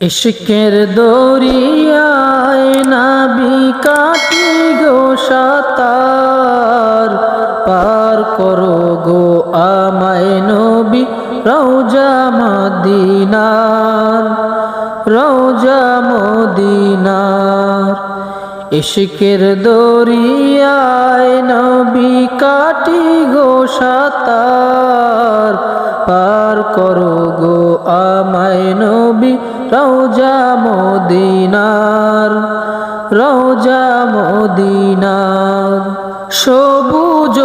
ইশকের দরিয়ায় নাবি কাটি গো সাতার, পার করো গো আমায় নবী রওজা মদিনার, রওজা মদিনার। ইশকের দরিয়ায় নবী কাটি গো সাতার, পার করো গো আমায় নবী রওজা মদিনার, রওজা মদিনার। সবুজ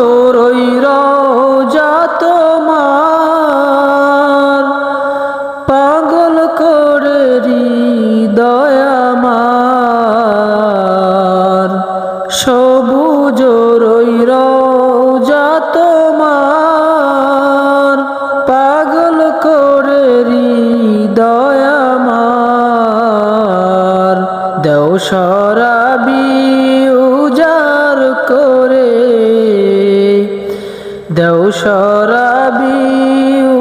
ওই রওজা তোমার, পাগল করে হৃদয় আমার। সবুজ ওই রওজা তোমার, পাগল করে হৃদয় আমার। দেও শরাবি উজার করে, দেও শরাবি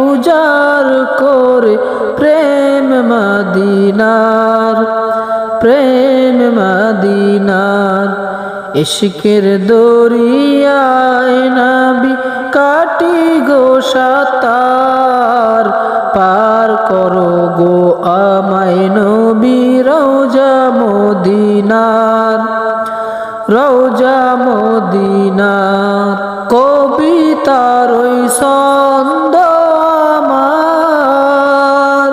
উজার করে প্রেম মদিনার, প্রেম মদিনার। ইশকের দরিয়ায় নবী কাটি গো সাতার, পার করো গো আমায় নবী রওজা মদিনার, রওজা মদিনার। কবিতার ওই ছন্দ আমার,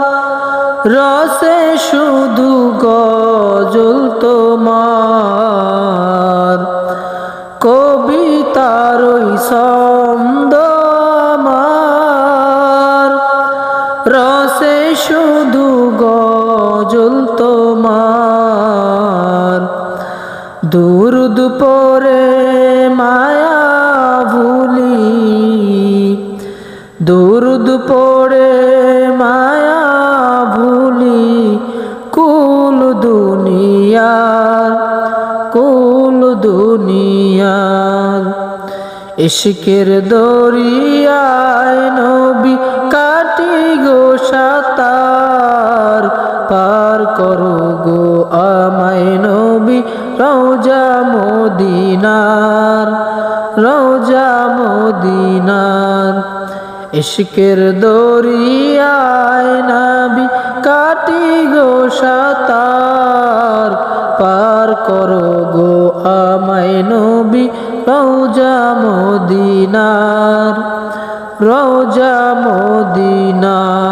রসে শুধু গজল তোমার। কবিতার ওই ছন্দ আমার, রসে শুধু গজল তোমার। দুরুদ পড়ে মায়া ভুলি, দুরুদ পড়ে মায়া ভুলি, কুল দুনিয়ার, কুল দুনিয়ার। ইশকের দরিয়ায় নবী কাটি গো সাতার, পার করো গো আমায় নবী রওজা মদিনার, রওজা মদিনার। ইশকের দরিয়ায় নবী কাটি গো সাতার, পার করো গো আমায় নবী রওজা মদিনার, রওজা মদিনার।